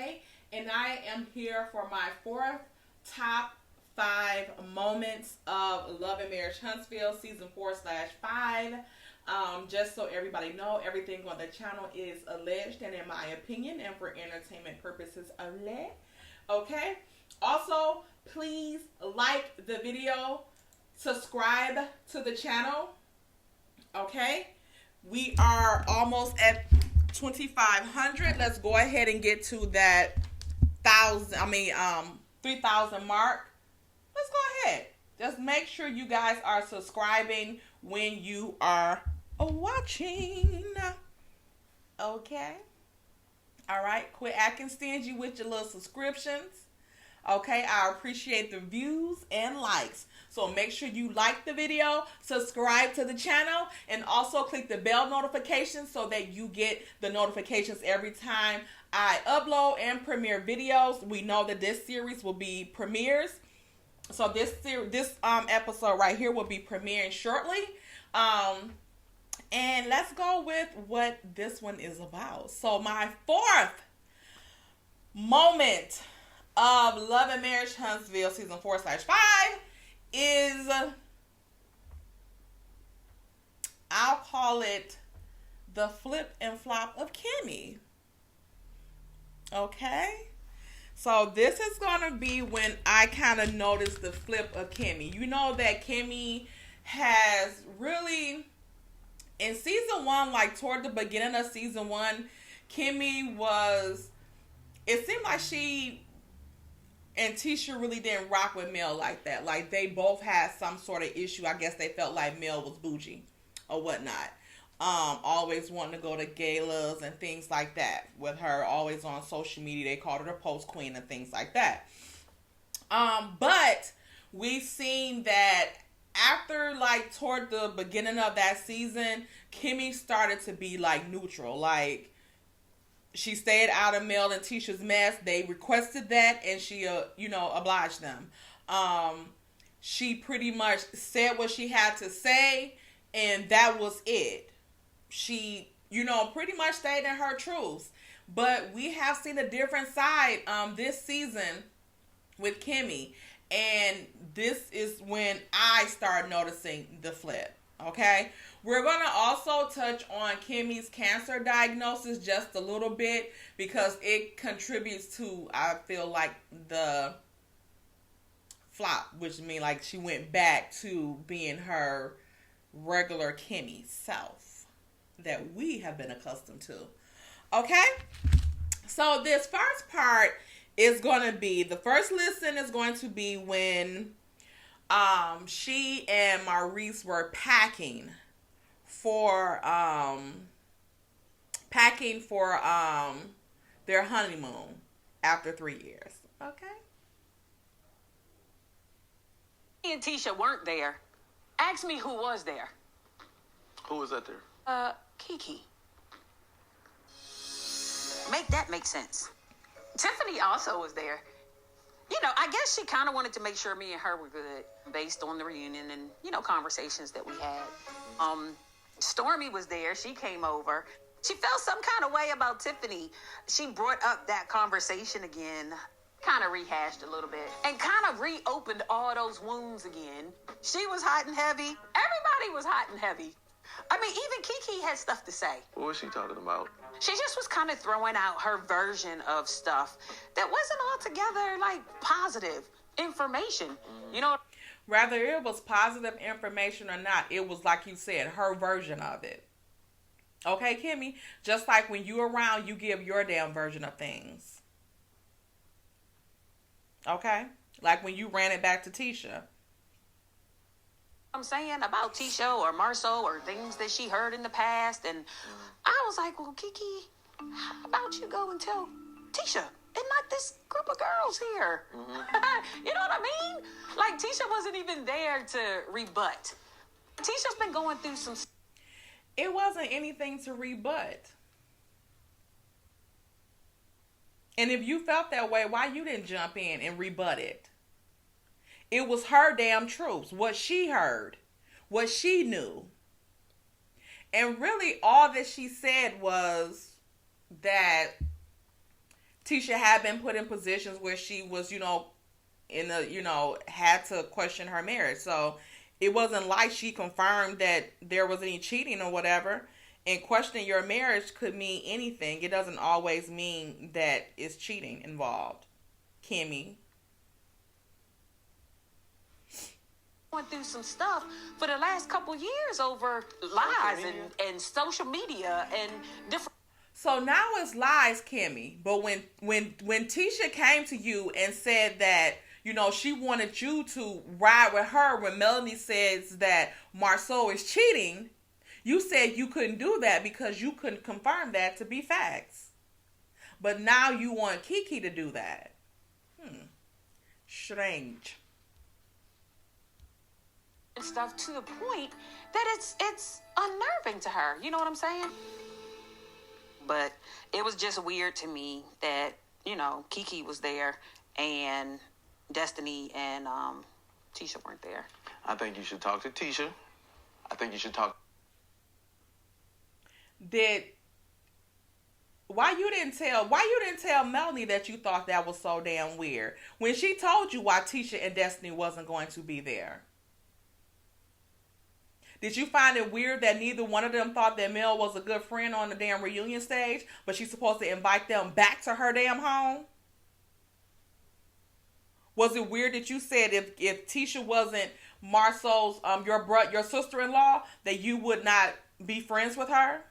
Destiny, and I am here for my fourth top 5 moments of Love and Marriage Huntsville season 4/5. Just so everybody know, everything on the channel is alleged and in my opinion and for entertainment purposes only. Okay? Also, please like the video, subscribe to the channel. Okay? We are almost at 2,500. Let's go ahead and get to that 3,000 mark. Let's go ahead. Just make sure you guys are subscribing when you are watching. Okay? All right. Quit acting stingy with your little subscriptions. Okay? I appreciate the views and likes. So make sure you like the video, subscribe to the channel, and also click the bell notification so that you get the notifications every time I upload and premiere videos. We know that this series will be premieres. So this episode right here will be premiering shortly. And let's go with what this one is about. So my fourth moment of Love and Marriage Huntsville season 4/5 is, I'll call it the flip and flop of Kimmie. Okay? So this is going to be when I kind of noticed the flip of Kimmie. You know that Kimmie has really, in season 1, like toward the beginning of season 1, Kimmie was, it seemed like she and Tisha really didn't rock with Mel like that. Like they both had some sort of issue. I guess they felt like Mel was bougie or whatnot. Always wanting to go to galas and things like that with her. Always on social media. They called her the post queen and things like that. But we've seen that after like toward the beginning of that season, Kimmie started to be like neutral. Like she stayed out of Mel and Tisha's mess. They requested that and she, obliged them. She pretty much said what she had to say and that was it. She, pretty much stayed in her truths. But we have seen a different side this season with Kimmie. And this is when I start noticing the flip. Okay? We're going to also touch on Kimmie's cancer diagnosis just a little bit because it contributes to, I feel like, the flop, which means like she went back to being her regular Kimmie self that we have been accustomed to. Okay? So this first part is going to be, the first listen is going to be when she and Maurice were packing for their honeymoon after 3 years. Okay? Me and Tisha weren't there. Ask me who was there. Who was that there? Kiki. Make that make sense. Tiffany also was there. I guess she kind of wanted to make sure me and her were good based on the reunion and, conversations that we had. Stormy was there. She came over. She felt some kind of way about Tiffany. She brought up that conversation again, kind of rehashed a little bit, and kind of reopened all those wounds again. She was hot and heavy. Everybody was hot and heavy. I mean, even Kiki had stuff to say. What was she talking about? She just was kind of throwing out her version of stuff that wasn't altogether, like, positive information. Whether it was positive information or not, it was, like you said, her version of it. Okay, Kimmie? Just like when you're around, you give your damn version of things. Okay? Like when you ran it back to Tisha. I'm saying about Tisha or Marceau or things that she heard in the past, and I was like, well, Kiki, how about you go and tell Tisha and not this group of girls here? You know what I mean? Like, Tisha wasn't even there to rebut. Tisha's been going through some... It wasn't anything to rebut. And if you felt that way, why you didn't jump in and rebut it? It was her damn truths, what she heard, what she knew. And really all that she said was that Tisha had been put in positions where she was, had to question her marriage. So it wasn't like she confirmed that there was any cheating or whatever. And questioning your marriage could mean anything. It doesn't always mean that it's cheating involved. Kimmie. Went through some stuff for the last couple years over lies and social media and different. So now it's lies, Kimmie. But when Tisha came to you and said that, she wanted you to ride with her when Melanie says that Marceau is cheating, you said you couldn't do that because you couldn't confirm that to be facts. But now you want Kiki to do that. Strange. Stuff to the point that it's unnerving to her. You know what I'm saying? But it was just weird to me that, Kiki was there and Destiny and Tisha weren't there. I think you should talk to Tisha. I think you should talk. Why you didn't tell Melanie that you thought that was so damn weird when she told you why Tisha and Destiny wasn't going to be there? Did you find it weird that neither one of them thought that Mel was a good friend on the damn reunion stage, but she's supposed to invite them back to her damn home? Was it weird that you said if Tisha wasn't Marceau's your sister-in-law, that you would not be friends with her?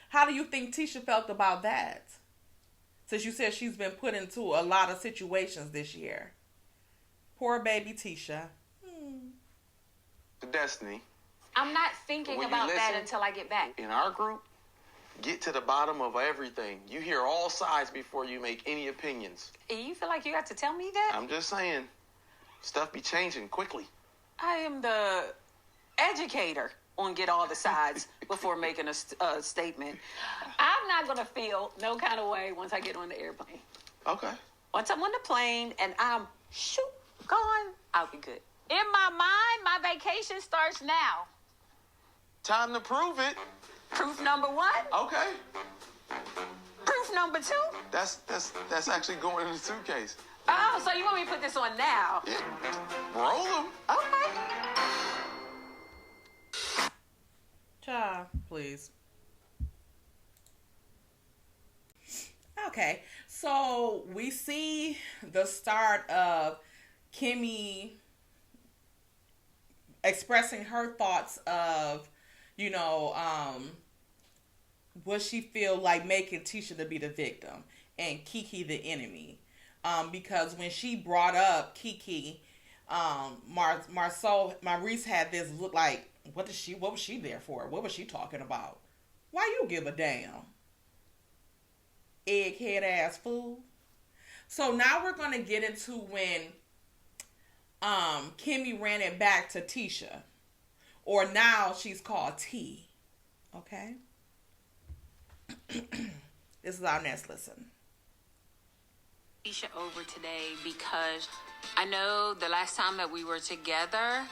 How do you think Tisha felt about that? Since you said she's been put into a lot of situations this year. Poor baby Tisha. Destiny. I'm not thinking about that until I get back. In our group, get to the bottom of everything. You hear all sides before you make any opinions. You feel like you have to tell me that? I'm just saying, stuff be changing quickly. I am the educator on get all the sides before making a statement. I'm not going to feel no kind of way once I get on the airplane. Okay. Once I'm on the plane and I'm gone, I'll be good. In my mind, my vacation starts now. Time to prove it. Proof number 1. Okay. Proof number 2. That's actually going in the suitcase. Oh, so you want me to put this on now? Yeah. Roll them. Okay. Child, please. Okay, so we see the start of Kimmie expressing her thoughts of, what she feel like making Tisha to be the victim and Kiki the enemy. Because when she brought up Kiki, Maurice had this look like, what was she there for? What was she talking about? Why you give a damn? Egghead ass fool. So now we're going to get into when Kimmie ran it back to Tisha. Or now she's called T. Okay? This is our next listen. Tisha over today because I know the last time that we were together,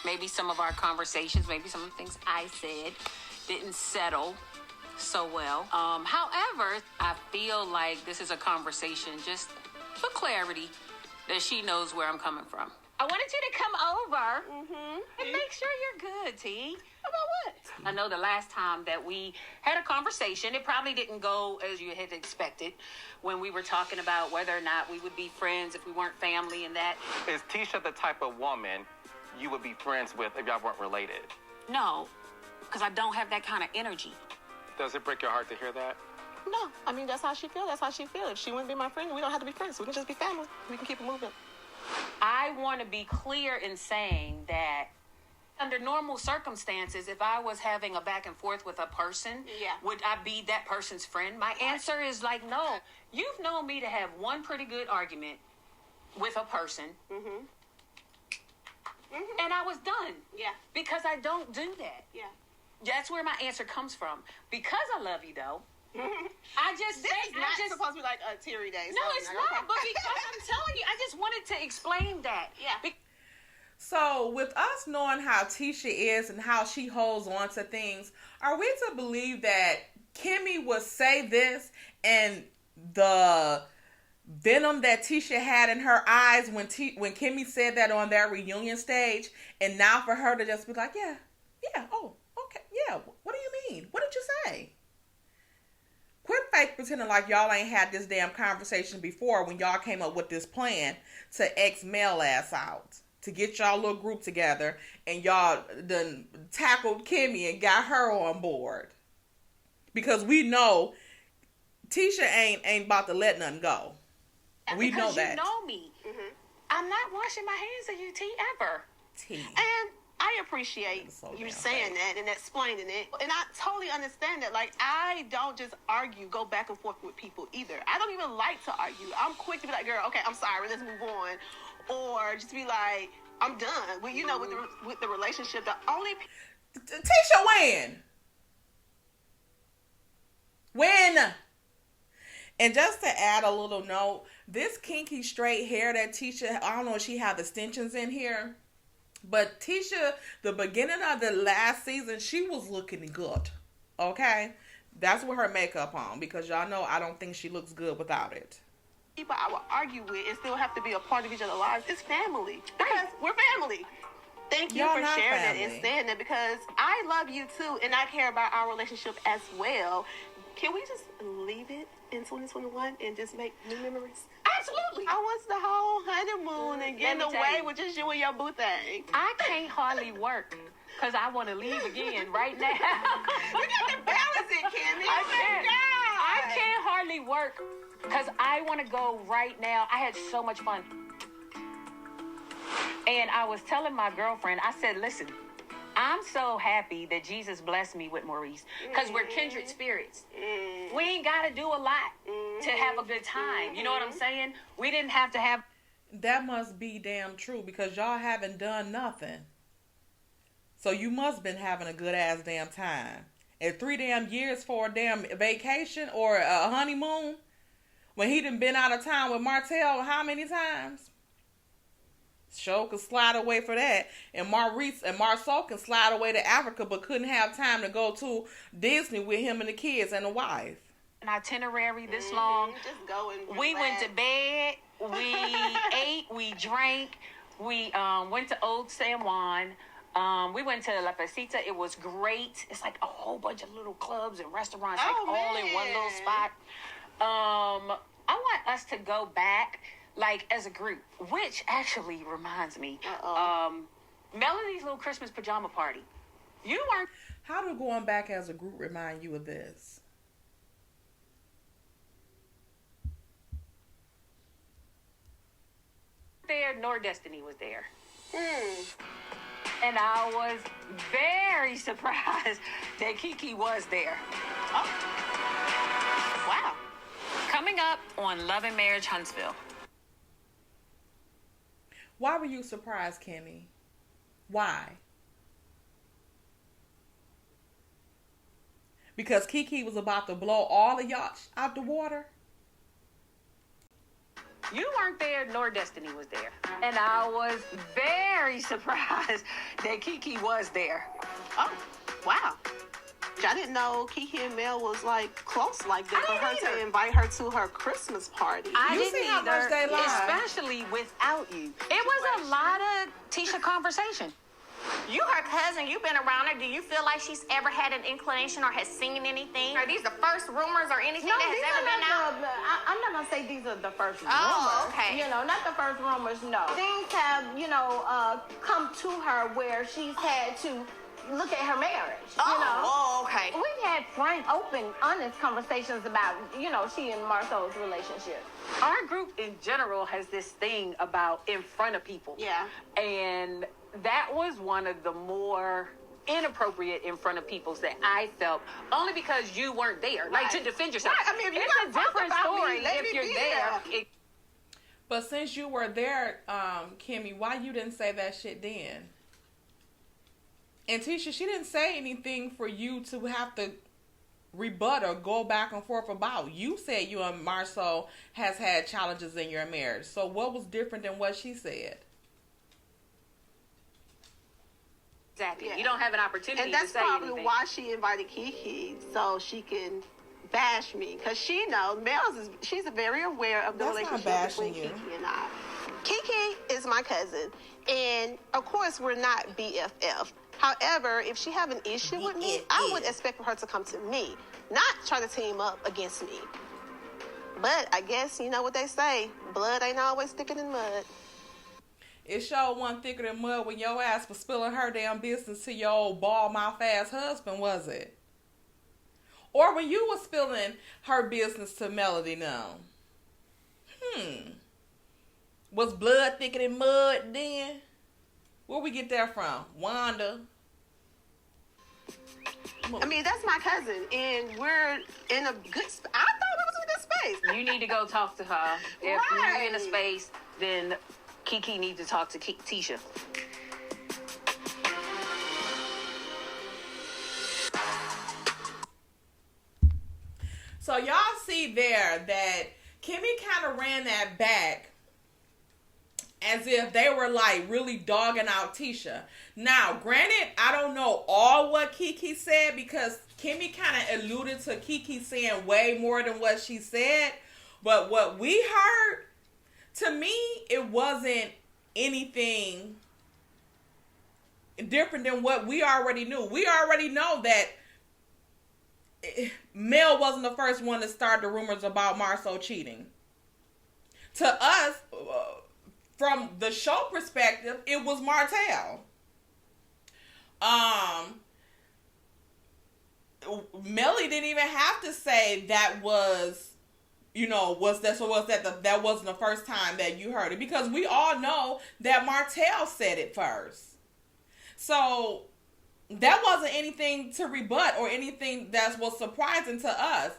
maybe some of our conversations, maybe some of the things I said didn't settle so well. However, I feel like this is a conversation just for clarity that she knows where I'm coming from. I wanted you to come over and make sure you're good, T. About what? I know the last time that we had a conversation, it probably didn't go as you had expected when we were talking about whether or not we would be friends if we weren't family and that. Is Tisha the type of woman you would be friends with if y'all weren't related? No, because I don't have that kind of energy. Does it break your heart to hear that? No, I mean, that's how she feels. That's how she feels. If she wouldn't be my friend, we don't have to be friends. We can just be family. We can keep it moving. I want to be clear in saying that under normal circumstances, if I was having a back and forth with a person, would I be that person's friend? My answer is like, no. You've known me to have one pretty good argument with a person. And I was done. Yeah. Because I don't do that. Yeah. That's where my answer comes from. Because I love you, though. I just This is not supposed to be like a teary day. No, it's not. But because I'm telling you, I just wanted to explain that. Yeah. So with us knowing how Tisha is and how she holds on to things, are we to believe that Kimmie would say this, and the venom that Tisha had in her eyes when Kimmie said that on their reunion stage, and now for her to just be like, yeah, oh, okay, yeah, what do you mean? What did you say? Quit fake pretending like y'all ain't had this damn conversation before when y'all came up with this plan to X male ass out. To get y'all little group together, and y'all done tackled Kimmie and got her on board. Because we know Tisha ain't about to let nothing go. We know that. You know me. Mm-hmm. I'm not washing my hands of you, T, ever. T. And I appreciate you saying that and explaining it. And I totally understand that. Like, I don't just go back and forth with people either. I don't even like to argue. I'm quick to be like, girl, okay, I'm sorry, let's move on. Or just be like, I'm done. Well, you know, with the relationship, the only... Tisha, when? And just to add a little note, this kinky straight hair that Tisha, I don't know if she had extensions in here, but Tisha, the beginning of the last season, she was looking good. Okay? That's with her makeup on, because y'all know I don't think she looks good without it. People I would argue with and still have to be a part of each other's lives. It's family. Because we're family. Thank you for sharing that and saying that, because I love you too, and I care about our relationship as well. Can we just leave it in 2021 and just make new memories? Absolutely. I want the whole honeymoon and get away with just you and your boo thing. I can't hardly work because I want to leave again right now. You got to balance it, Kimmie. I can't hardly work because I want to go right now. I had so much fun. And I was telling my girlfriend, I said, listen, I'm so happy that Jesus blessed me with Maurice because we're kindred spirits. We ain't got to do a lot to have a good time. You know what I'm saying? We didn't have to have... That must be damn true, because y'all haven't done nothing. So you must have been having a good ass damn time. And 3 damn years for a damn vacation or a honeymoon, when he done been out of town with Martell how many times? Show could slide away for that. And Maurice and Marceau can slide away to Africa, but couldn't have time to go to Disney with him and the kids and the wife. An itinerary this long. Just go and we went to bed. We ate. We drank. We went to Old San Juan. We went to La Pesita. It was great. It's like a whole bunch of little clubs and restaurants, all in one little spot. I want us to go back, like, as a group, which actually reminds me, Melanie's little Christmas pajama party. You weren't... How do going back as a group remind you of this? There, nor Destiny was there. And I was very surprised that Kiki was there. Oh. Wow. Coming up on Love and Marriage Huntsville. Why were you surprised, Kimmie? Why? Because Kiki was about to blow all the yachts out the water? You weren't there, nor Destiny was there. And I was very surprised that Kiki was there. Oh, wow. I didn't know Kiki and Mel was, like, close like that for her to invite her to her Christmas party. I you didn't see how either, much they lied. especially without you. It was a lot of Tisha conversation. You her cousin, you've been around her. Do you feel like she's ever had an inclination or has seen anything? Are these the first rumors or anything that has ever been out? I'm not going to say these are the first rumors. Oh, okay. You know, not the first rumors, no. Things have, come to her where she's had to look at her marriage, Oh, okay. We've had frank, open, honest conversations about, she and Marceau's relationship. Our group in general has this thing about in front of people. Yeah. And that was one of the more inappropriate in front of peoples that I felt, only because you weren't there, like to defend yourself. Right. I mean, if you it's a different story if you're there. But since you were there, Kimmie, why you didn't say that shit then? And Tisha, she didn't say anything for you to have to rebut or go back and forth about. You said you and Marceau has had challenges in your marriage. So what was different than what she said? Exactly. Yeah. You don't have an opportunity and that's to say probably anything. why she invited Kiki, so she can bash me, because she knows she's very aware of the That's not relationship bashing between you. Kiki and I. Kiki is my cousin, and of course we're not BFF. However, if she have an issue with me, I would expect for her to come to me, not try to team up against me. But I guess you know what they say: blood ain't always thicker than mud. It sure wasn't thicker than mud when your ass was spilling her damn business to your old bald mouth ass husband, was it? Or when you was spilling her business to Melody now. Was blood thicker than mud then? Where we get that from? Wanda. I mean, that's my cousin, and we're in a good I thought it was a good space. You need to go talk to her. If Right. you're in a space, then Kiki needs to talk to Tisha. So y'all see there that Kimmy kind of ran that back as if they were like really dogging out Tisha. Now, granted, I don't know all what Kiki said because Kimmy kind of alluded to Kiki saying way more than what she said. But what we heard, to me, it wasn't anything different than what we already knew. We already know that Mel wasn't the first one to start the rumors about Marceau cheating. To us, from the show perspective, it was Martell. Melly didn't even have to say that was, that wasn't the first time that you heard it, because we all know that Martell said it first. So that wasn't anything to rebut or anything that was surprising to us.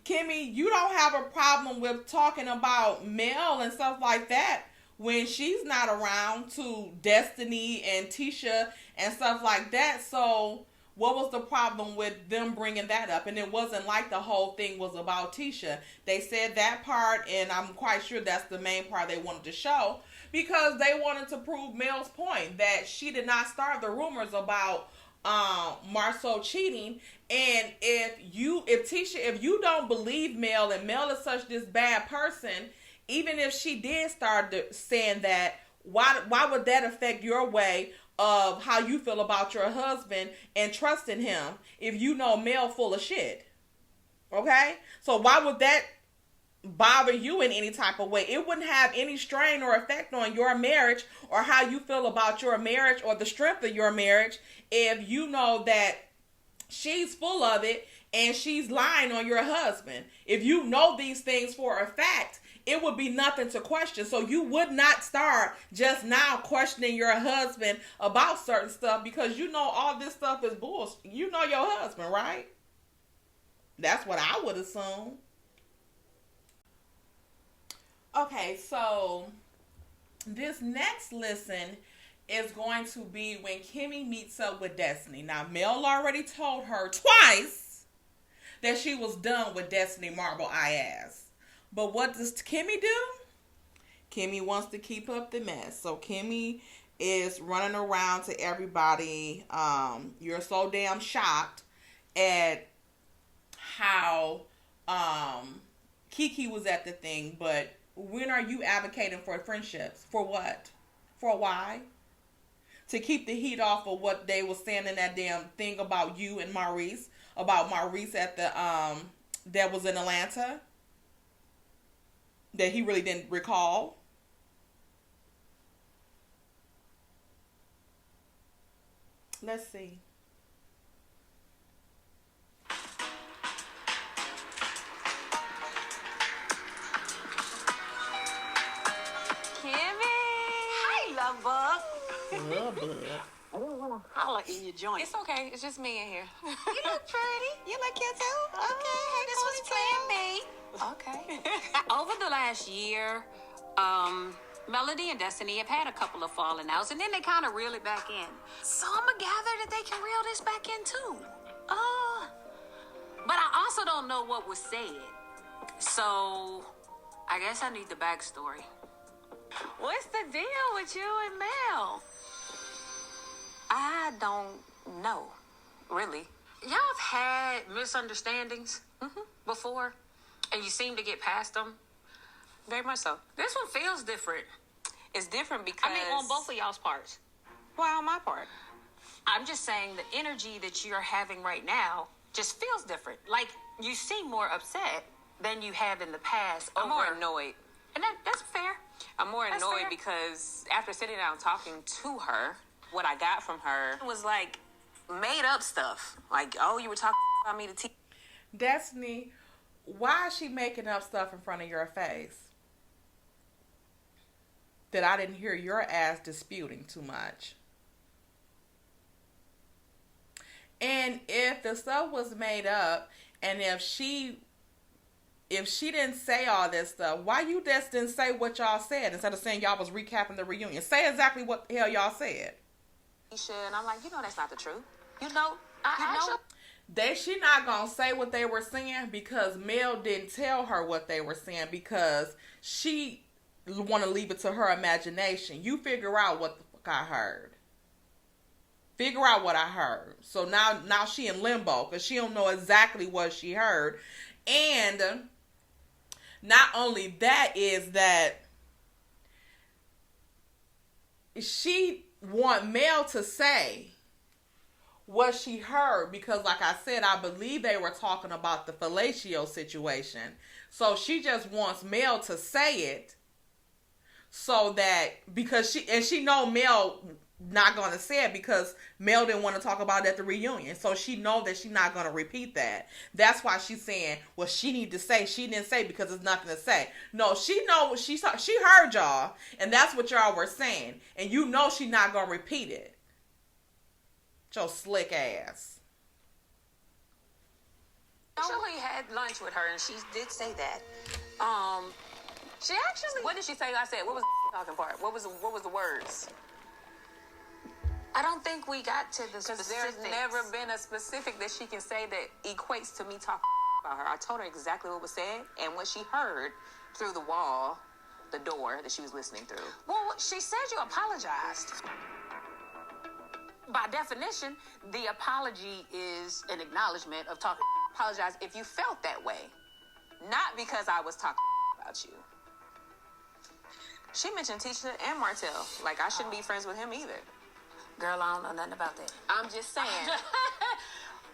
Kimmy, you don't have a problem with talking about Mel and stuff like that when she's not around, to Destiny and Tisha and stuff like that. So what was the problem with them bringing that up? And it wasn't like the whole thing was about Tisha. They said that part, and I'm quite sure that's the main part they wanted to show, because they wanted to prove Mel's point that she did not start the rumors about Marceau cheating. And if Tisha, if you don't believe Mel, and Mel is such this bad person, even if she did start saying that, why would that affect your way of how you feel about your husband and trusting him if you know Mel full of shit? Okay? So why would that bother you in any type of way? It wouldn't have any strain or effect on your marriage or how you feel about your marriage or the strength of your marriage if you know that she's full of it and she's lying on your husband. If you know these things for a fact, it would be nothing to question. So you would not start just now questioning your husband about certain stuff, because you know all this stuff is bullshit. You know your husband, right? That's what I would assume. Okay, so this next listen is going to be when Kimmy meets up with Destiny. Now, Mel already told her twice that she was done with Destiny Marble Eye Ass. But what does Kimmy do? Kimmy wants to keep up the mess. So Kimmy is running around to everybody. You're so damn shocked at how Kiki was at the thing, but when are you advocating for friendships? For what? For why? To keep the heat off of what they were saying in that damn thing about you and Maurice, about Maurice at the that was in Atlanta, that he really didn't recall. Let's see. Love bug. Love bug. I don't want to holler in your joint. It's okay. It's just me in here. You look pretty. You look cute too. Okay. Hey, This was Plan B. Okay. Over the last year, Melody and Destiny have had a couple of falling outs, and then they kind of reel it back in. So I'm gonna gather that they can reel this back in too. But I also don't know what was said. So I guess I need the backstory. What's the deal with you and Mel? I don't know, really. Y'all have had misunderstandings before, and you seem to get past them. Very much so. This one feels different. It's different because... I mean, on both of y'all's parts. Why on my part? I'm just saying the energy that you're having right now just feels different. Like, you seem more upset than you have in the past. I'm more annoyed. And that's fair. I'm more annoyed because after sitting down talking to her, what I got from her was like made up stuff. Like, oh, you were talking about me to teach. Destiny, why is she making up stuff in front of your face that I didn't hear your ass disputing too much? And if the stuff was made up, and if she didn't say all this stuff, why you just didn't say what y'all said instead of saying y'all was recapping the reunion? Say exactly what the hell y'all said. Tisha, and I'm like, that's not the truth. She not gonna say what they were saying because Mel didn't tell her what they were saying because she want to leave it to her imagination. You figure out what the fuck I heard. Figure out what I heard. So now she in limbo because she don't know exactly what she heard. And not only that is that she want Mel to say what she heard because, like I said, I believe they were talking about the fellatio situation. So she just wants Mel to say it so that because she know Mel not gonna say it because Mel didn't want to talk about it at the reunion, so she know that she's not gonna repeat that. That's why she's saying, well, she need to say. She didn't say because it's nothing to say. No, she know what she heard y'all, and that's what y'all were saying, and you know she not gonna repeat it. Your slick ass. I actually had lunch with her, and she did say that. She actually. What did she say? I said, what was the talking part? What was the words? I don't think we got to the specifics. There's never been a specific that she can say that equates to me talking about her. I told her exactly what was said and what she heard through the wall, the door that she was listening through. Well, she said you apologized. By definition, the apology is an acknowledgement of talking. Apologize if you felt that way. Not because I was talking about you. She mentioned Tisha and Martell. Like, I shouldn't be friends with him either. Girl, I don't know nothing about that. I'm just saying.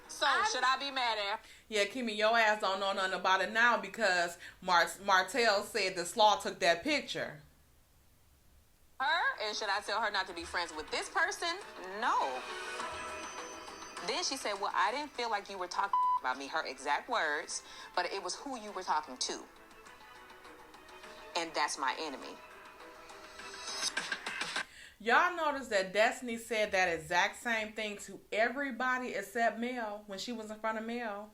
So, should I be mad at her? Yeah, Kimmie, your ass don't know nothing about it now because Martell said the Slaw took that picture. Her? And should I tell her not to be friends with this person? No. Then she said, well, I didn't feel like you were talking about me, her exact words, but it was who you were talking to. And that's my enemy. Y'all notice that Destiny said that exact same thing to everybody except Mel when she was in front of Mel.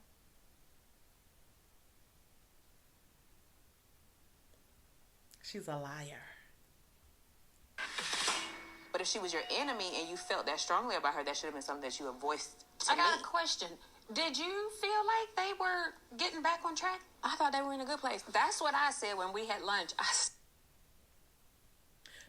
She's a liar. But if she was your enemy and you felt that strongly about her, that should have been something that you had voiced to me. I got a question. Did you feel like they were getting back on track? I thought they were in a good place. That's what I said when we had lunch.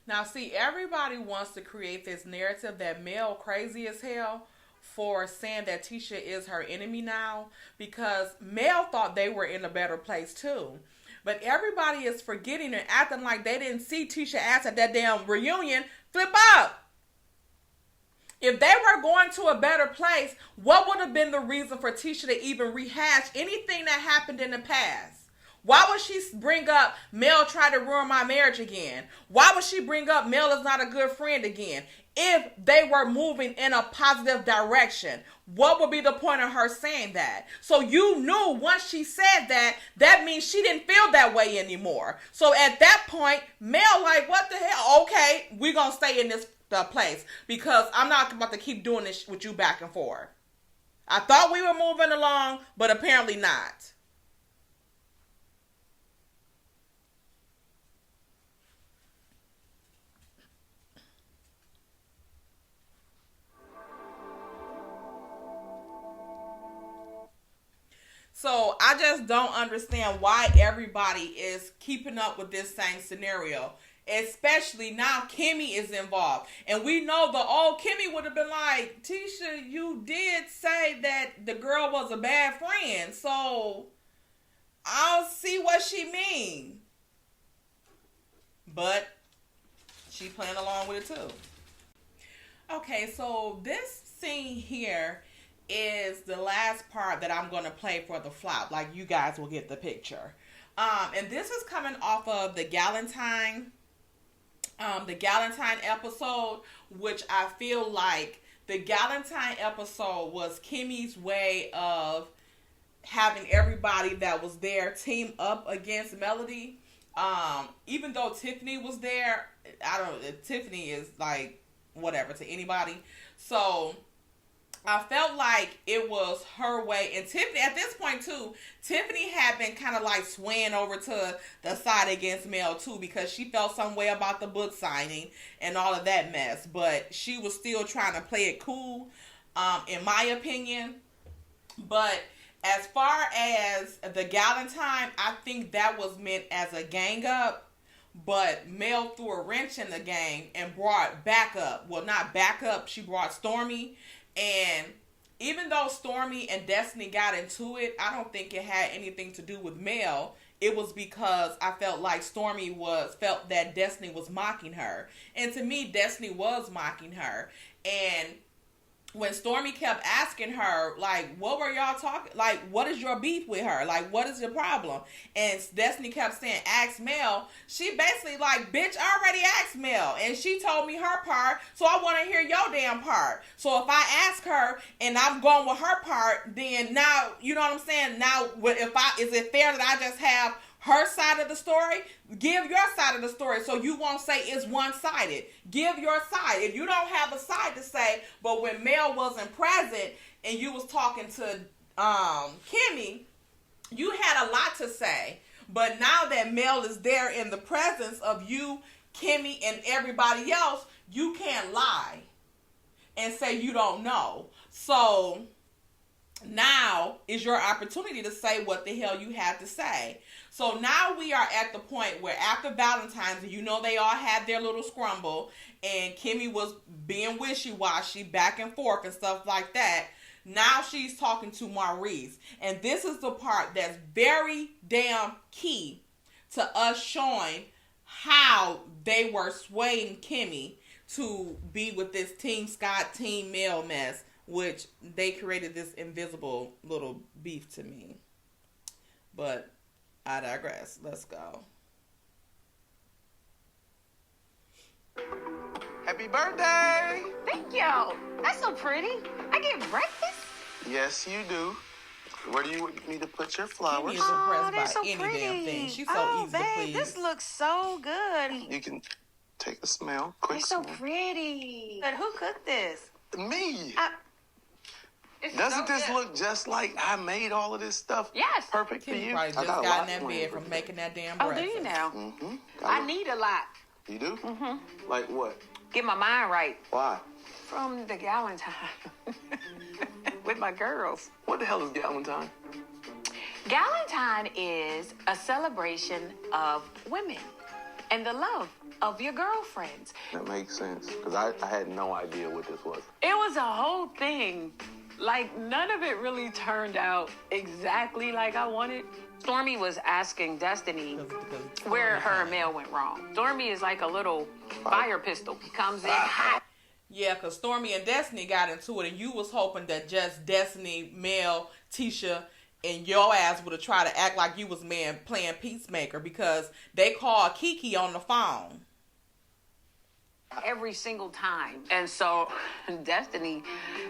Now, see, everybody wants to create this narrative that Mel crazy as hell for saying that Tisha is her enemy now because Mel thought they were in a better place too. But everybody is forgetting and acting like they didn't see Tisha ass at that damn reunion. Flip up. If they were going to a better place, what would have been the reason for Tisha to even rehash anything that happened in the past? Why would she bring up Mel tried to ruin my marriage again? Why would she bring up Mel is not a good friend again? If they were moving in a positive direction, what would be the point of her saying that? So you knew once she said that, that means she didn't feel that way anymore. So at that point, Mel like, what the hell? Okay, we're going to stay in this place because I'm not about to keep doing this with you back and forth. I thought we were moving along, but apparently not. So I just don't understand why everybody is keeping up with this same scenario. especially now Kimmie is involved. And we know the old Kimmie would have been like, Tisha, you did say that the girl was a bad friend, so I'll see what she mean. But she playing along with it too. Okay, so this scene here is the last part that I'm going to play for the flop. Like, you guys will get the picture. And this is coming off of the Galentine episode, which I feel like the Galentine episode was Kimmie's way of having everybody that was there team up against Melody. Even though Tiffany was there, Tiffany is like whatever to anybody. So I felt like it was her way. And Tiffany, at this point too, Tiffany had been kind of like swaying over to the side against Mel too, because she felt some way about the book signing and all of that mess. But she was still trying to play it cool, in my opinion. But as far as the Galentine, I think that was meant as a gang up. But Mel threw a wrench in the game and brought backup. Well, not backup. She brought Stormy. And even though Stormy and Destiny got into it, I don't think it had anything to do with Mel. It was because I felt like Stormy felt that Destiny was mocking her. And to me, Destiny was mocking her. And when Stormy kept asking her, like, what were y'all talking? Like, what is your beef with her? Like, what is your problem? And Destiny kept saying, ask Mel. She basically like, bitch, I already asked Mel. And she told me her part, so I want to hear your damn part. So if I ask her and I'm going with her part, then now, you know what I'm saying? Now, is it fair that I just have her side of the story? Give your side of the story so you won't say it's one-sided. Give your side. If you don't have a side to say, but when Mel wasn't present and you was talking to Kimmie, you had a lot to say. But now that Mel is there in the presence of you, Kimmie, and everybody else, you can't lie and say you don't know. So now is your opportunity to say what the hell you have to say. So now we are at the point where after Valentine's, you know, they all had their little scrumble and Kimmie was being wishy-washy back and forth and stuff like that. Now she's talking to Maurice. And this is the part that's very damn key to us showing how they were swaying Kimmie to be with this Team Scott, Team Mel mess, which they created this invisible little beef to me. But I digress. Let's go. Happy birthday! Thank you. That's so pretty. I get breakfast? Yes, you do. Where do you want me to put your flowers? Kimmie is impressed they're by so any pretty. damn thing. She's so easy to please. This looks so good. You can take a smell. Quick It's so smell. pretty. But who cooked this? Me. It's Doesn't so this good. look just like I made all of this stuff? Yes. Perfect for Kimmie you. probably I just got a got lot in that planned bed for from you. making that damn Oh, do breakfast. you now? Mm-hmm. I need a lot. You do? Mm-hmm. Like what? Get my mind right. Why? From the Galentine. With my girls. What the hell is Galentine? Galentine is a celebration of women and the love of your girlfriends. That makes sense. Because I had no idea what this was. It was a whole thing. Like, none of it really turned out exactly like I wanted. Stormy was asking Destiny where her and Mel went wrong. Stormy is like a little fire pistol. He comes in hot. Yeah, because Stormy and Destiny got into it, and you was hoping that just Destiny, Mel, Tisha, and your ass would have tried to act like you was playing peacemaker, because they called Kiki on the phone. Every single time. And so Destiny,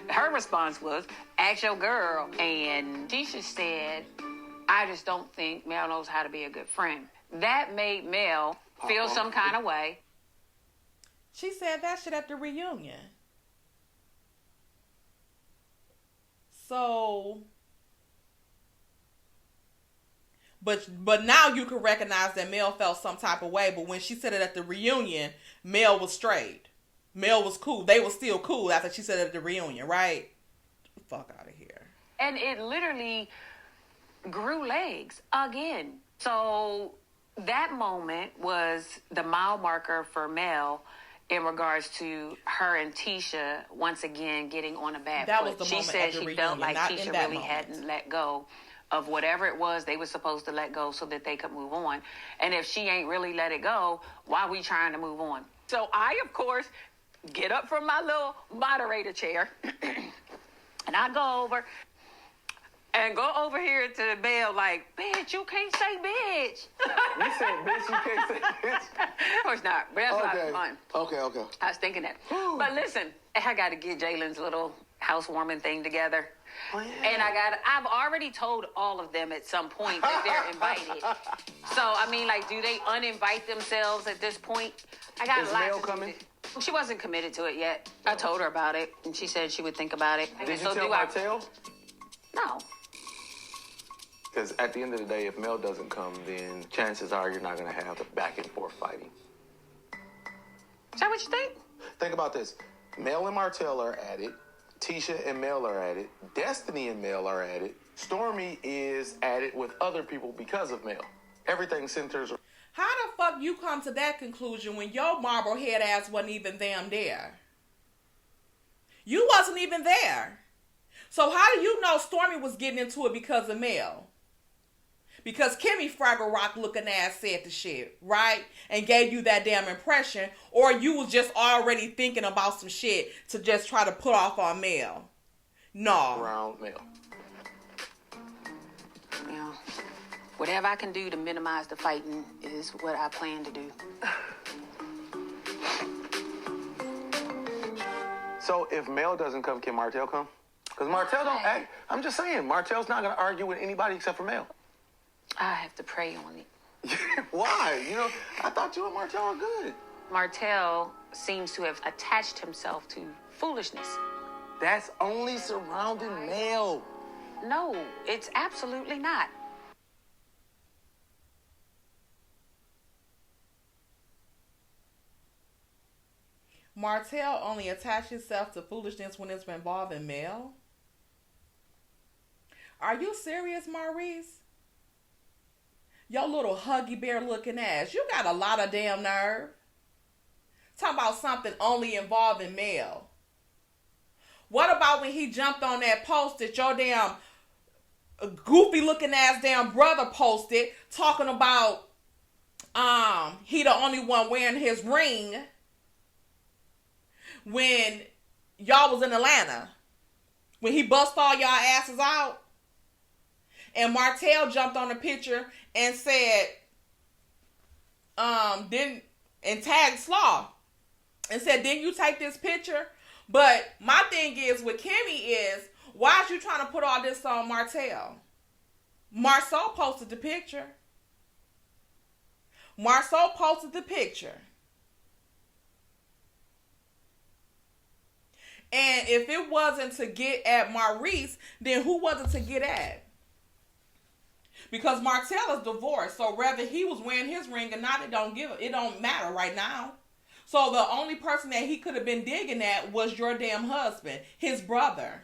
her response was, ask your girl. And Tisha said, I just don't think Mel knows how to be a good friend. That made Mel feel some kind of way. She said that shit at the reunion. So, but now you can recognize that Mel felt some type of way. But when she said it at the reunion, Mel was straight. Mel was cool. They were still cool after she said it at the reunion, right? Fuck out of here. And it literally grew legs again. So That moment was the mile marker for Mel in regards to her and Tisha once again getting on a bad that foot. Was the she said she felt like Tisha really moment. hadn't let go of whatever it was they were supposed to let go so that they could move on. And if she ain't really let it go, why are we trying to move on? So I, of course, get up from my little moderator chair and I go over here to Belle like, bitch, you can't say bitch. You said bitch, you can't say bitch. Of course not, but that's not fun. Okay. I was thinking that. But listen, I got to get Jalen's little housewarming thing together. Oh, yeah. And I've already told all of them at some point that they're invited. So, I mean, like, do they uninvite themselves at this point? I got Is a lot Mel to coming? do. She wasn't committed to it yet. I told her about it, and she said she would think about it. Did you tell Martell? No. Because at the end of the day, if Mel doesn't come, then chances are you're not going to have the back and forth fighting. Is that what you think? Think about this. Mel and Martell are at it. Tisha and Mel are at it. Destiny and Mel are at it. Stormy is at it with other people because of Mel. Everything centers. How the fuck you come to that conclusion when your marble head ass wasn't even damn there? You wasn't even there. So how do you know Stormy was getting into it because of Mel? Because Kimmie Fraggle Rock looking ass said the shit, right? And gave you that damn impression. Or you was just already thinking about some shit to just try to put off on Mel. No. Around Mel. Yeah. Whatever I can do to minimize the fighting is what I plan to do. So if Mel doesn't come, can Martell come? Because Martell don't act. I'm just saying, Martell's not going to argue with anybody except for Mel. I have to pray on it. Why? You know, I thought you and Martell were good. Martell seems to have attached himself to foolishness. That's only surrounding Mel. No, it's absolutely not. Martell only attached himself to foolishness when it's involving Mel? Are you serious, Maurice? Your little huggy bear looking ass. You got a lot of damn nerve. Talking about something only involving Mel. What about when he jumped on that post that your damn goofy looking ass damn brother posted talking about he the only one wearing his ring when y'all was in Atlanta? When he bust all y'all asses out? And Martell jumped on the picture and said, and tagged Slaw and said, didn't you take this picture? But my thing is with Kimmie is, why is you trying to put all this on Martell? Marceau posted the picture. Marceau posted the picture. And if it wasn't to get at Maurice, then who was it to get at? Because Martell is divorced, so whether he was wearing his ring or not, it don't matter right now. So the only person that he could have been digging at was your damn husband, his brother.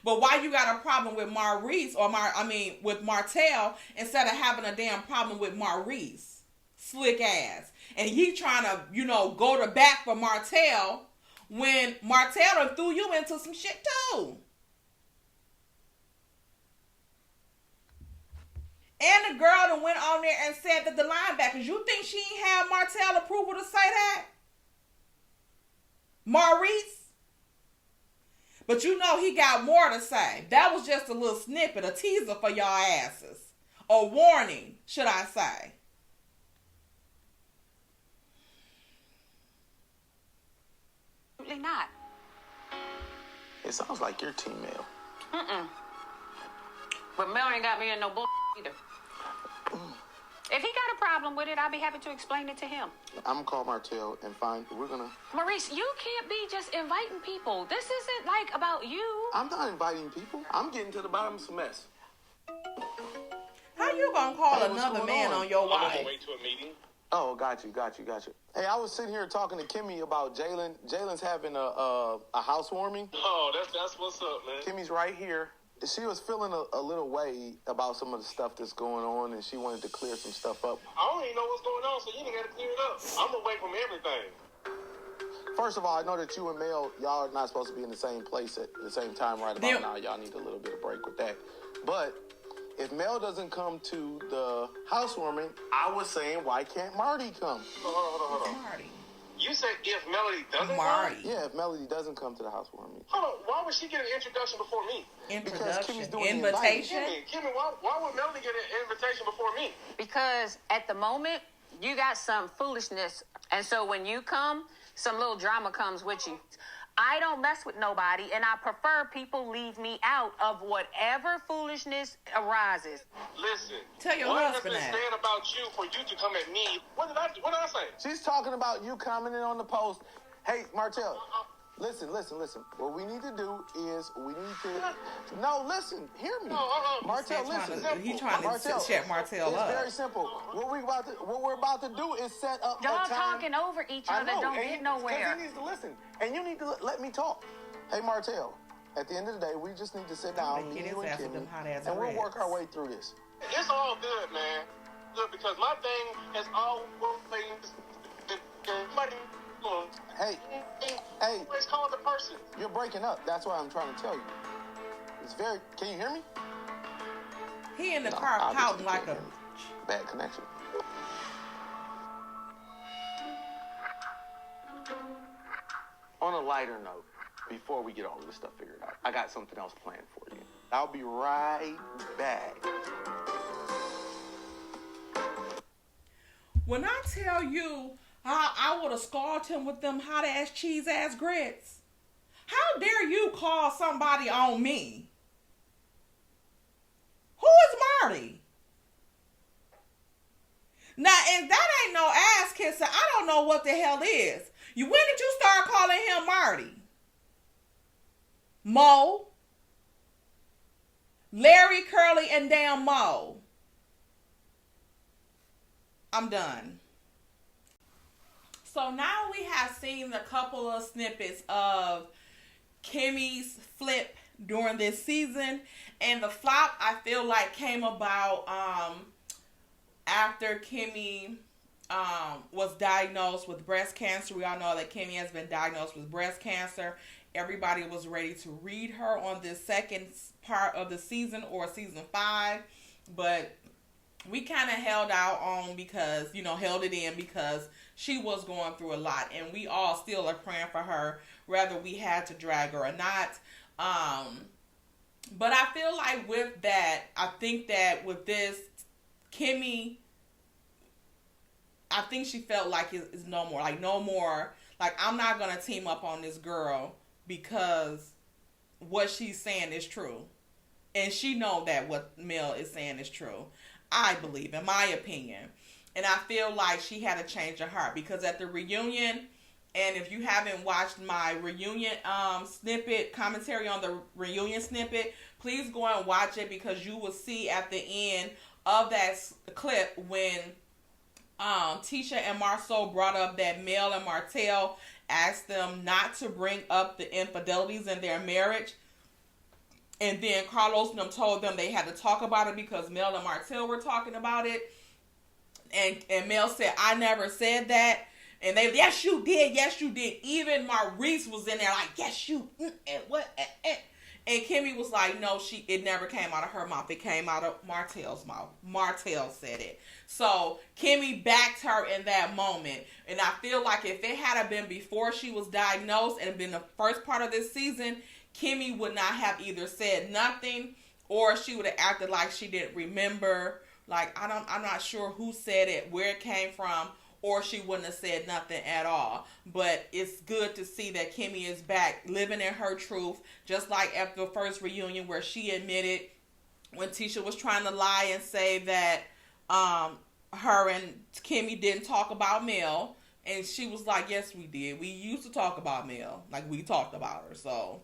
But why you got a problem with Maurice with Martell instead of having a damn problem with Maurice? Slick ass. And he trying to, go to bat for Martell when Martell done threw you into some shit too. And the girl that went on there and said that the linebackers, you think she ain't have Martell approval to say that? Maurice? But he got more to say. That was just a little snippet, a teaser for y'all asses. A warning, should I say. Absolutely not. It sounds like your team, Mel. But Mel ain't got me in no bull either. If he got a problem with it, I'll be happy to explain it to him. I'm going to call Martell and we're going to... Maurice, you can't be just inviting people. This isn't like about you. I'm not inviting people. I'm getting to the bottom of some mess. How you going to call another man on your wife? I'm on my way to a meeting. Oh, got you. Hey, I was sitting here talking to Kimmie about Jalen. Jalen's having a housewarming. Oh, that's what's up, man. Kimmie's right here. she was feeling a little way about some of the stuff that's going on, and she wanted to clear some stuff up. I don't even know what's going on, so you got to clear it up. I'm away from everything. First of all, I know that you and Mel, y'all are not supposed to be in the same place at the same time right about now. Y'all need a little bit of break with that. But if Mel doesn't come to the housewarming, I was saying, why can't Marty come? Hold on. Marty. You said if Melody doesn't Marty. come? Yeah, if Melody doesn't come to the housewarming. Hold on. Why would she get an introduction before me? Because Kimmy's doing Invitation. Kimmy, why would Melody get an invitation before me? Because at the moment, you got some foolishness. And so when you come, some little drama comes with you. I don't mess with nobody, and I prefer people leave me out of whatever foolishness arises. Listen. Tell your what husband does it stand about you for you to come at me? What did I say? She's talking about you commenting on the post. Hey, Martell, listen. What we need to do is No, listen, hear me. Martell, listen. He's trying to shut Martell up. It's very simple. What we're about to do is set up Y'all a time. talking over each other, don't get nowhere. Because he needs to listen, and you need to let me talk. Hey, Martell, at the end of the day, we just need to sit down, me, you, and Kimmy, and we'll work our way through this. It's all good, man. Good, because my thing has always been Hey, always call the person. You're breaking up. That's what I'm trying to tell you. It's very. Can you hear me? He in the car pouting like a bad connection. On a lighter note, before we get all this stuff figured out, I got something else planned for you. I'll be right back. When I tell you how I would have scarred him with them hot-ass, cheese-ass grits, how dare you call somebody on me? Who is Marty? Now, if that ain't no ass kisser, I don't know what the hell is. When did you start calling him Marty? Mo? Larry, Curly, and damn Mo. I'm done. So now we have seen a couple of snippets of Kimmy's flip during this season, and the flop I feel like came about after Kimmie was diagnosed with breast cancer. We all know that Kimmie has been diagnosed with breast cancer. Everybody was ready to read her on this second part of the season, or season 5, but we kind of held it in because she was going through a lot, and we all still are praying for her, whether we had to drag her or not. But I feel like with that, I think that with this, Kimmie, I think she felt like it's no more. Like, I'm not going to team up on this girl because what she's saying is true. And she know that what Mel is saying is true. I believe, in my opinion. And I feel like she had a change of heart because at the reunion, and if you haven't watched my reunion snippet, commentary on the reunion snippet, please go and watch it, because you will see at the end of that clip when Tisha and Marceau brought up that Mel and Martell asked them not to bring up the infidelities in their marriage. And then Carlos and them told them they had to talk about it because Mel and Martell were talking about it. And Mel said, I never said that. And they, yes, you did. Yes, you did. Even Maurice was in there like, yes, you. And what? And Kimmie was like, no, it never came out of her mouth. It came out of Martell's mouth. Martell said it. So Kimmie backed her in that moment. And I feel like if it had been before she was diagnosed and been the first part of this season, Kimmie would not have either said nothing, or she would have acted like she didn't remember. Like, I'm not sure who said it, where it came from, or she wouldn't have said nothing at all. But it's good to see that Kimmie is back, living in her truth, just like at the first reunion where she admitted when Tisha was trying to lie and say that her and Kimmie didn't talk about Mel, and she was like, yes, we did. We used to talk about Mel, like we talked about her. So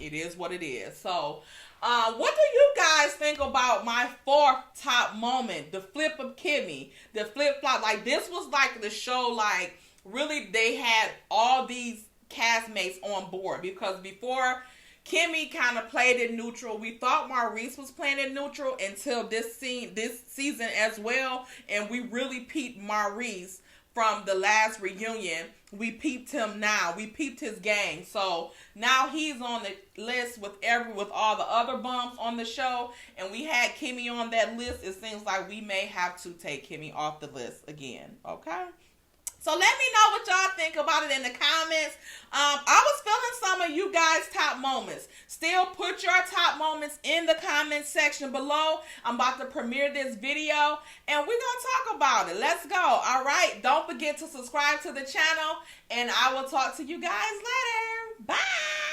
it is what it is. So what do you guys think about my fourth top moment? The flip of Kimmie. The flip-flop. Like, this was like the show, like, really they had all these castmates on board. Because before Kimmie kind of played it neutral. We thought Maurice was playing it neutral until this season as well. And we really peeped Maurice from the last reunion. We peeped him now. We peeped his gang. So now he's on the list with all the other bumps on the show. And we had Kimmie on that list. It seems like we may have to take Kimmie off the list again. Okay? So let me know what y'all think about it in the comments. I was feeling some of you guys' top moments. Still put your top moments in the comment section below. I'm about to premiere this video and we're going to talk about it. Let's go. All right. Don't forget to subscribe to the channel and I will talk to you guys later. Bye.